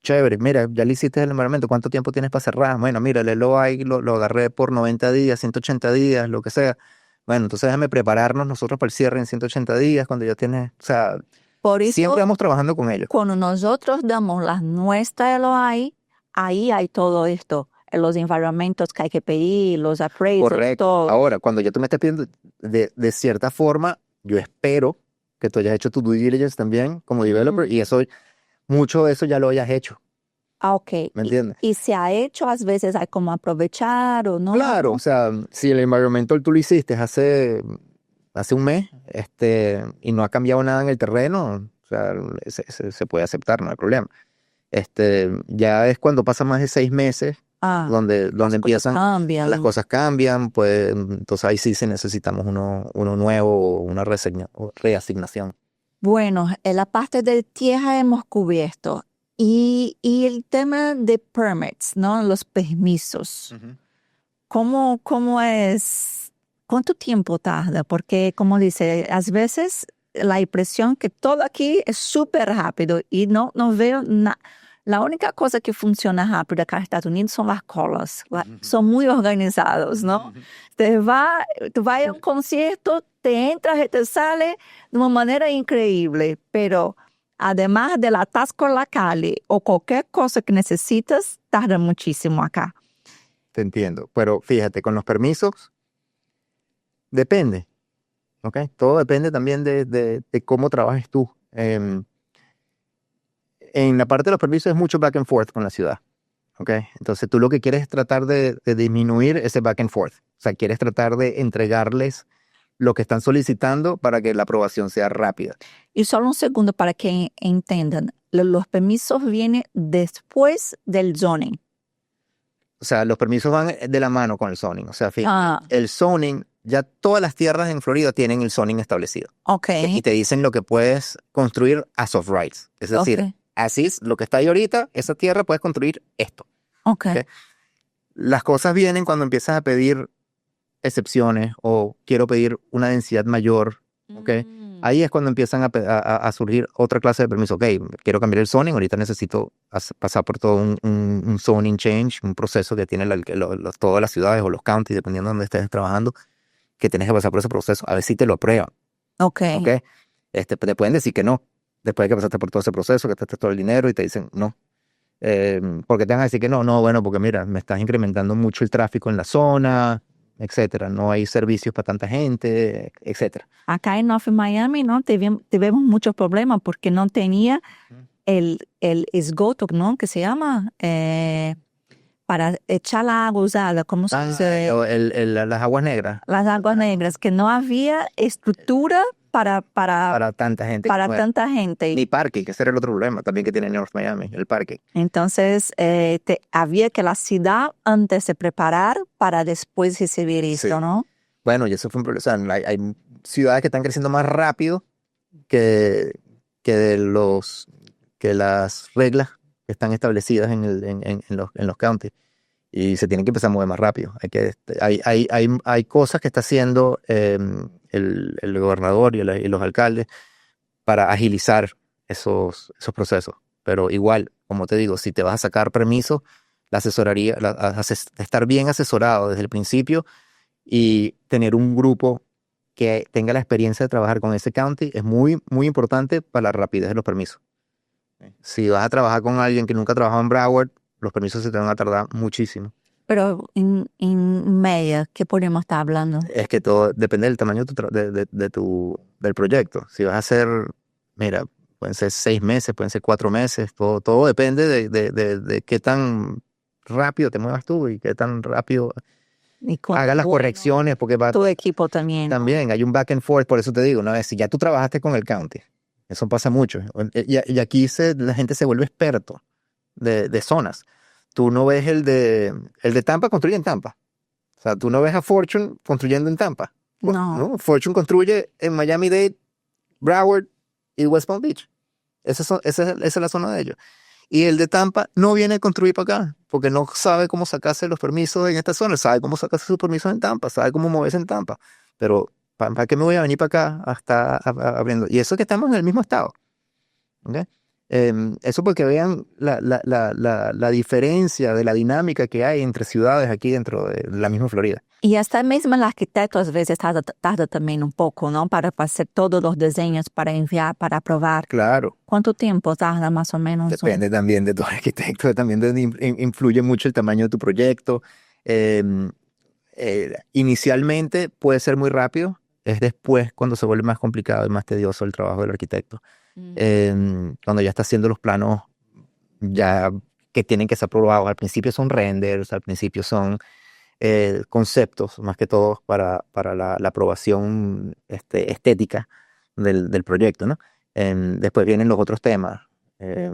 Chévere, mira, ya le hiciste el embargamento. ¿Cuánto tiempo tienes para cerrar? Bueno, mira, el LOI lo agarré por 90 días, 180 días, lo que sea. Bueno, entonces déjame prepararnos nosotros para el cierre en 180 días, cuando ya tienes, o sea, Por eso, siempre vamos trabajando con ellos. cuando nosotros damos la nuestra LOI, ahí hay todo esto, los environmentos que hay que pedir, los appraisals, Correcto. todo. Ahora, cuando ya tú me estás pidiendo, de cierta forma, yo espero que tú hayas hecho tu due diligence también como developer y eso, mucho de eso ya lo hayas hecho, Ah, ok. ¿me entiendes? Y se ha hecho, a veces hay como aprovechar o no. Claro, o sea, si el environmental tú lo hiciste hace un mes, y no ha cambiado nada en el terreno, o sea, se puede aceptar, no hay problema. Ya es cuando pasan más de 6 meses, donde empiezan, las cosas cambian, pues entonces ahí sí necesitamos uno nuevo o una reasignación. Bueno, en la parte de tierra hemos cubierto. Y el tema de permits, ¿no? Los permisos. ¿Cómo es? ¿Cuánto tiempo tarda? Porque, como dice, a veces la impresión que todo aquí es súper rápido y no veo nada. La única cosa que funciona rápido acá en Estados Unidos son las colas. Son muy organizados, ¿no? Tú vas a un concierto, te entras y te sale de una manera increíble, pero además del atasco en la calle o cualquier cosa que necesitas, tarda muchísimo acá. Te entiendo, pero fíjate, con los permisos, depende, ¿ok? Todo depende también de cómo trabajes tú. En la parte de los permisos es mucho back and forth con la ciudad, ¿ok? Entonces tú lo que quieres es tratar de disminuir ese back and forth. O sea, quieres tratar de entregarles lo que están solicitando para que la aprobación sea rápida. Y solo un segundo para que entiendan, los permisos vienen después del zoning. O sea, los permisos van de la mano con el zoning. O sea, fíjate, el zoning, ya todas las tierras en Florida tienen el zoning establecido. Ok. Y te dicen lo que puedes construir as of rights. Es decir, así es lo que está ahí ahorita, esa tierra puedes construir esto. Okay. Las cosas vienen cuando empiezas a pedir excepciones o quiero pedir una densidad mayor. Ahí es cuando empiezan a surgir otra clase de permiso. Quiero cambiar el zoning, ahorita necesito pasar por todo un zoning change, un proceso que tiene todas las ciudades o los counties, dependiendo de donde estés trabajando, que tienes que pasar por ese proceso, a ver si te lo aprueban. Te pueden decir que no, después de que pasaste por todo ese proceso, que te gastas todo el dinero y te dicen no. Porque te van a decir que no, bueno, porque mira, me estás incrementando mucho el tráfico en la zona, etcétera. No hay servicios para tanta gente, etcétera. Acá en North Miami no tuvimos muchos problemas porque no tenía el esgoto, ¿no? Que se llama para echar la agua usada, ¿cómo se dice? Las aguas negras. Las aguas negras, que no había estructura para tanta gente. Para tanta gente. Ni parking, que ese era el otro problema también que tiene North Miami, el parking. Entonces, había que la ciudad antes se preparar para después recibir esto, ¿no? Bueno, y eso fue un problema. O sea, hay ciudades que están creciendo más rápido que las reglas que están establecidas en los counties. Y se tienen que empezar a mover más rápido. Hay cosas que está haciendo el gobernador y los alcaldes para agilizar esos procesos. Pero igual, como te digo, si te vas a sacar permiso, la asesoría, estar bien asesorado desde el principio y tener un grupo que tenga la experiencia de trabajar con ese county es muy, muy importante para la rapidez de los permisos. Si vas a trabajar con alguien que nunca ha trabajado en Broward, los permisos se te van a tardar muchísimo. Pero en media, ¿qué podemos estar hablando? Es que todo depende del tamaño del proyecto. Si vas a hacer, mira, pueden ser 6 meses, pueden ser 4 meses, todo depende de qué tan rápido te muevas tú y qué tan rápido hagas las correcciones. Porque tu equipo también. También hay un back and forth, por eso te digo, una vez, si ya tú trabajaste con el county, eso pasa mucho. Y aquí la gente se vuelve experto de zonas. tú no ves el de Tampa construye en Tampa. O sea, tú no ves a Fortune construyendo en Tampa. No. Fortune construye en Miami-Dade, Broward y West Palm Beach. Esa es la zona de ellos. Y el de Tampa no viene a construir para acá, porque no sabe cómo sacarse los permisos en esta zona, sabe cómo sacarse sus permisos en Tampa, sabe cómo moverse en Tampa. Pero, ¿para qué me voy a venir para acá hasta abriendo? Y eso que estamos en el mismo estado. ¿Ok? Eso porque vean la diferencia de la dinámica que hay entre ciudades aquí dentro de la misma Florida. Y hasta mesmo el arquitecto às vezes tarda también un poco, ¿no? Para hacer todos los diseños, para enviar, para aprobar. Claro, ¿Cuánto tiempo tarda más o menos? depende también de tu arquitecto, también influye mucho el tamaño de tu proyecto. Em, Inicialmente puede ser muy rápido, es después cuando se vuelve más complicado y más tedioso el trabajo del arquitecto. Cuando ya está haciendo los planos ya que tienen que ser aprobados. Al principio son renders, al principio son conceptos, más que todo para la aprobación estética del proyecto, ¿no? Después vienen los otros temas, el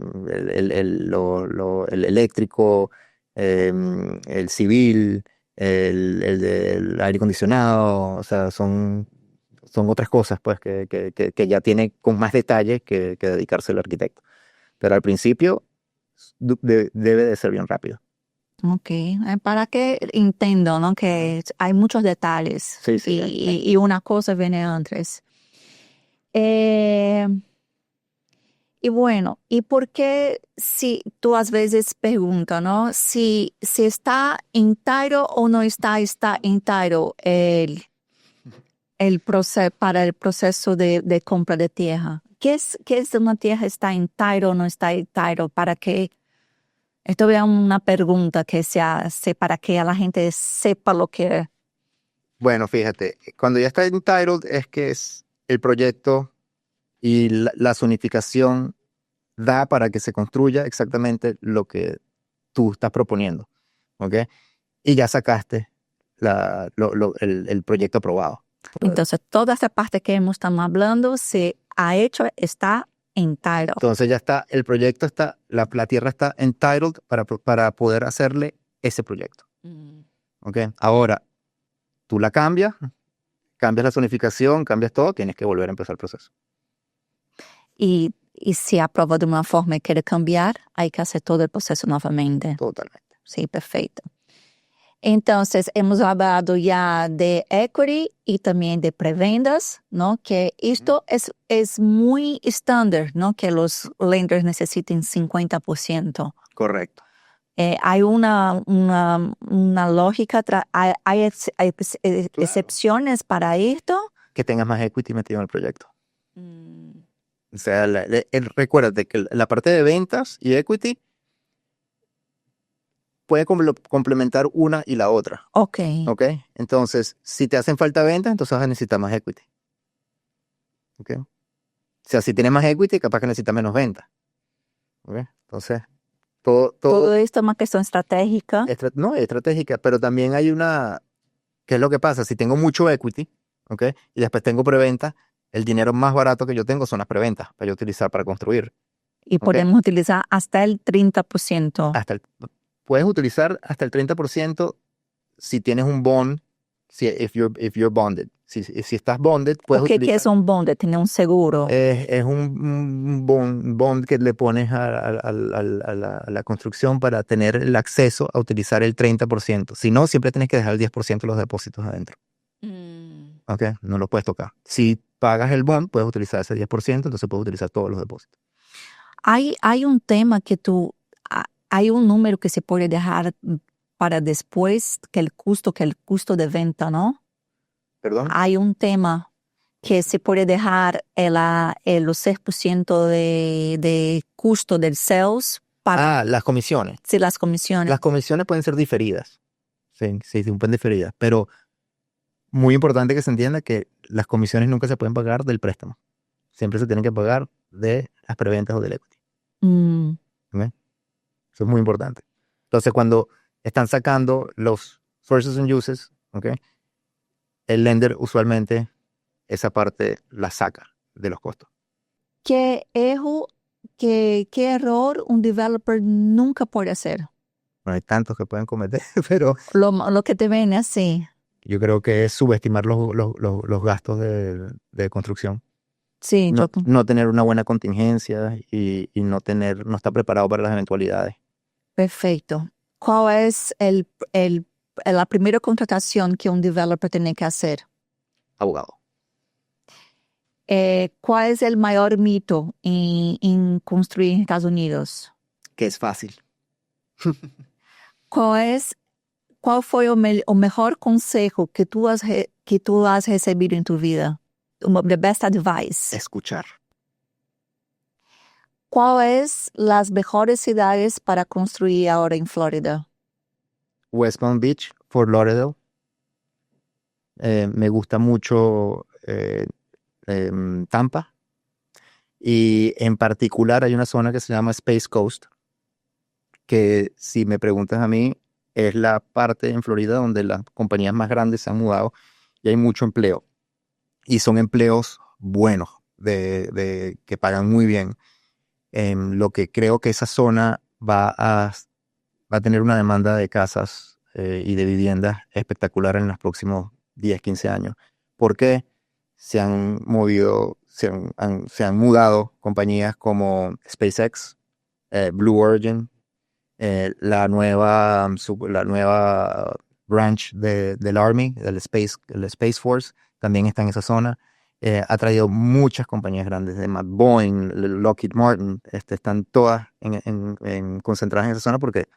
eléctrico, el civil, el del aire acondicionado, o sea, son otras cosas pues que ya tiene con más detalle que dedicarse el arquitecto. Pero al principio debe de ser bien rápido. Ok, para que entiendo, ¿no? Que hay muchos detalles Sí, sí. y una cosa viene antes. Eh, y bueno, ¿y por qué si tú a veces preguntas, ¿no? Si está entero o no está entero el proceso para el proceso de compra de tierra? ¿Qué es una tierra está entero o no está entero? ¿Para qué? Esto es una pregunta que se hace para que la gente sepa lo que es. Bueno, fíjate, cuando ya está entitled es que es el proyecto y la zonificación da para que se construya exactamente lo que tú estás proponiendo, ¿ok? Y ya sacaste el proyecto aprobado. Entonces, toda esa parte que estamos hablando se ha hecho, está entero. Entonces ya está, el proyecto está, la tierra está entitled para poder hacerle ese proyecto, ¿ok? Ahora, tú la cambias la zonificación, cambias todo, tienes que volver a empezar el proceso. Y si aprueba de una forma y quiere cambiar, hay que hacer todo el proceso nuevamente. Totalmente. Sí, perfecto. Entonces, hemos hablado ya de equity y también de preventas, ¿no? Que esto es muy estándar, ¿no? Que los lenders necesiten 50%. Correcto. Hay una lógica, hay excepciones para esto. Que tengas más equity metido en el proyecto. O sea, recuérdate que la parte de ventas y equity puede complementar una y la otra. Ok. ¿Ok? Entonces, si te hacen falta ventas, entonces vas a necesitar más equity. ¿Ok? O sea, si tienes más equity, capaz que necesitas menos ventas. ¿Ok? Entonces, Todo esto es una cuestión estratégica. No, es estratégica, pero también hay una... ¿Qué es lo que pasa? Si tengo mucho equity, ¿ok? Y después tengo preventa, el dinero más barato que yo tengo son las preventas para yo utilizar para construir. Y ¿Ok? podemos utilizar hasta el 30%. Puedes utilizar hasta el 30% si tienes un bond, if you're bonded. Si estás bonded, puedes ¿Qué utilizar... es un bond? Tiene un seguro. Es un bond que le pones a la construcción para tener el acceso a utilizar el 30%. Si no, siempre tienes que dejar el 10% de los depósitos adentro. ¿Ok? No lo puedes tocar. Si pagas el bond, puedes utilizar ese 10%, entonces puedes utilizar todos los depósitos. Hay un tema hay un número que se puede dejar para después que el costo de venta, ¿no? ¿Perdón? Hay un tema que se puede dejar los 6% de costo del sales para Las comisiones. sí, las comisiones. Las comisiones pueden ser diferidas. Sí, pueden diferidas. Pero muy importante que se entienda que las comisiones nunca se pueden pagar del préstamo. Siempre se tienen que pagar de las preventas o del equity. ¿Ok? Eso es muy importante. Entonces, cuando están sacando los sources and uses, ¿ok? El lender usualmente esa parte la saca de los costos. ¿Qué error un developer nunca puede hacer? No hay tantos que pueden cometer, pero Lo que te viene así. yo creo que es subestimar los gastos de construcción. Sí, No, no tener una buena contingencia y no estar preparado para las eventualidades. perfecto. ¿Cuál es la primera contratación que un developer tiene que hacer? Abogado. ¿Cuál es el mayor mito en construir en Estados Unidos? Que es fácil. ¿Cuál fue o mejor consejo que tú has recibido en tu vida? The best advice. Escuchar. ¿Cuáles las mejores ciudades para construir ahora en Florida? West Palm Beach, Fort Lauderdale. Me gusta mucho Tampa. Y en particular hay una zona que se llama Space Coast, que si me preguntas a mí, es la parte en Florida donde las compañías más grandes se han mudado y hay mucho empleo. Y son empleos buenos, que pagan muy bien. Lo que creo que esa zona va a tener una demanda de casas y de viviendas espectacular en los próximos 10, 15 años. Porque se han movido, se han mudado compañías como SpaceX, Blue Origin, la nueva branch del Army, el Space Force, también está en esa zona. Ha traído muchas compañías grandes, de Boeing, Lockheed Martin, están todas concentradas en esa zona porque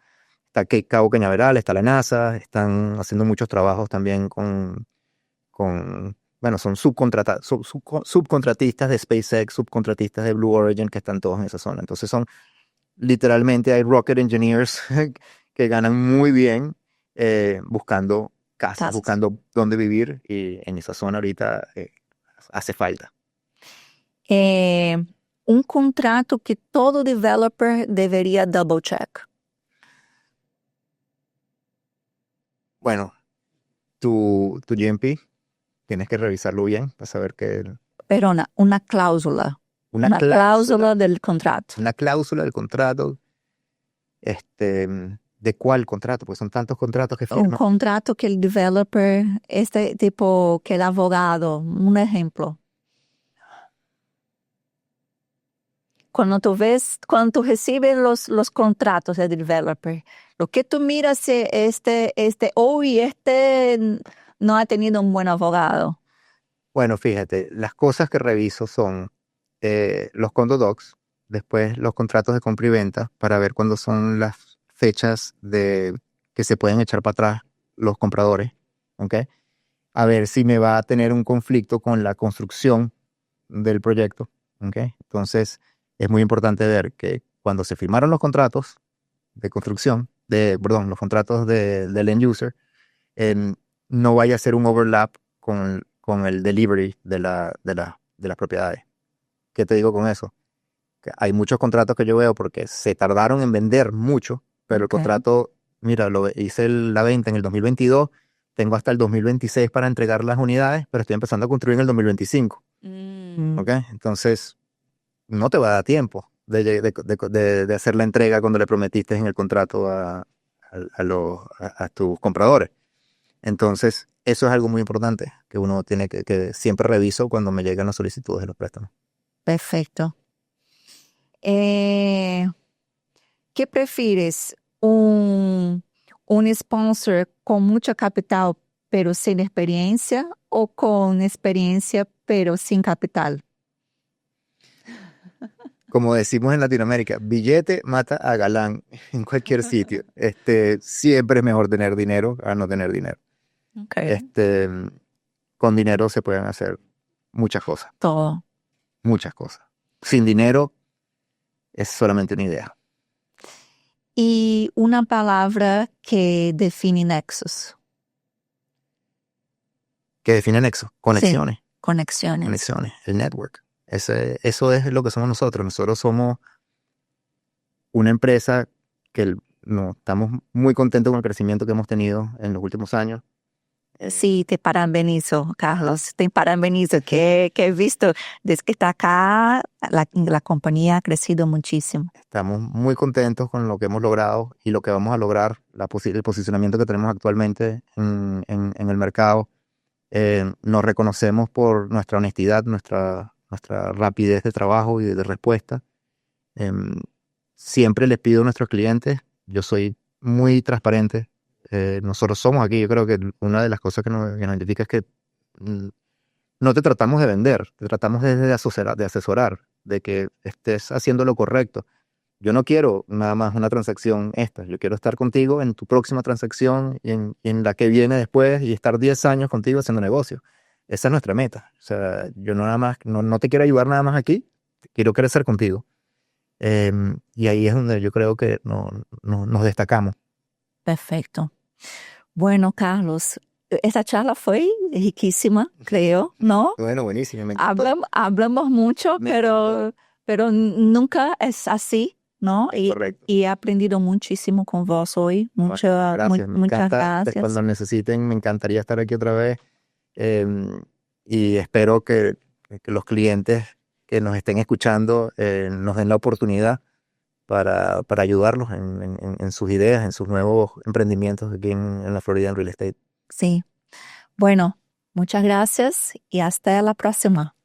está Cabo Cañaveral, está la NASA, están haciendo muchos trabajos también bueno, son subcontratistas de SpaceX, subcontratistas de Blue Origin que están todos en esa zona. Entonces literalmente hay rocket engineers que ganan muy bien buscando casas, buscando dónde vivir y en esa zona ahorita hace falta. Un contrato que todo developer debería double check. Bueno, tu GMP tienes que revisarlo bien para saber que... Perdona, una cláusula. Una cláusula del contrato. Una cláusula del contrato. ¿De cuál contrato? Pues son tantos contratos que firman. Un contrato que el developer, tipo, que el abogado, un ejemplo. Cuando tú recibes los contratos del developer, lo que tú miras es este no ha tenido un buen abogado. Bueno, fíjate, las cosas que reviso son los condo docs, después los contratos de compra y venta para ver cuándo son las fechas que se pueden echar para atrás los compradores, ¿ok? A ver si me va a tener un conflicto con la construcción del proyecto, ¿ok? Entonces, es muy importante ver que cuando se firmaron los contratos de construcción, perdón, los contratos del end user, no vaya a ser un overlap con el delivery de las propiedades. ¿Qué te digo con eso? Que hay muchos contratos que yo veo porque se tardaron en vender mucho, pero el contrato, mira, hice la venta en el 2022, tengo hasta el 2026 para entregar las unidades, pero estoy empezando a construir en el 2025. ¿Ok? Entonces, no te va a dar tiempo de hacer la entrega cuando le prometiste en el contrato a tus compradores. Entonces, eso es algo muy importante que uno tiene que siempre reviso cuando me llegan las solicitudes de los préstamos. Perfecto. ¿Qué prefieres? ¿Un sponsor con mucho capital pero sin experiencia o con experiencia pero sin capital? Como decimos en Latinoamérica, billete mata a galán en cualquier sitio. Siempre es mejor tener dinero a no tener dinero. Okay. Con dinero se pueden hacer muchas cosas. Todo. Muchas cosas. Sin dinero es solamente una idea. Y una palabra que define Nexus. ¿Qué define Nexus? Conexiones. Sí, conexiones. Conexiones, el network. Eso es lo que somos nosotros. Nosotros somos una empresa que estamos muy contentos con el crecimiento que hemos tenido en los últimos años. Sí, te parabenizo, Carlos, te parabenizo, que he visto desde que está acá, la compañía ha crecido muchísimo. Estamos muy contentos con lo que hemos logrado y lo que vamos a lograr, el posicionamiento que tenemos actualmente en el mercado. Nos reconocemos por nuestra honestidad, nuestra rapidez de trabajo y de respuesta. Em, Siempre les pido a nuestros clientes, yo soy muy transparente. Nosotros somos aquí, yo creo que una de las cosas que nos identifica es que mm, no te tratamos de vender, te tratamos de asesorar, de que estés haciendo lo correcto. Yo no quiero nada más una transacción esta, yo quiero estar contigo en tu próxima transacción y en la que viene después y estar 10 años contigo haciendo negocio. Esa es nuestra meta. O sea, yo no nada más, no te quiero ayudar nada más aquí, quiero crecer contigo. Y ahí es donde yo creo que nos destacamos. Perfecto. Bueno, Carlos, esta charla fue riquísima, creo, ¿no? Bueno, buenísimo, me encantó. Hablamos mucho, Me encantó. pero nunca es así, ¿no? Correcto. Y he aprendido muchísimo con vos hoy. Bueno, gracias, me Muchas encanta. gracias. Cuando necesiten, me encantaría estar aquí otra vez. Y espero que los clientes que nos estén escuchando nos den la oportunidad para ayudarlos en sus ideas, en sus nuevos emprendimientos aquí en la Florida en real estate. Sí. Bueno, muchas gracias y hasta la próxima.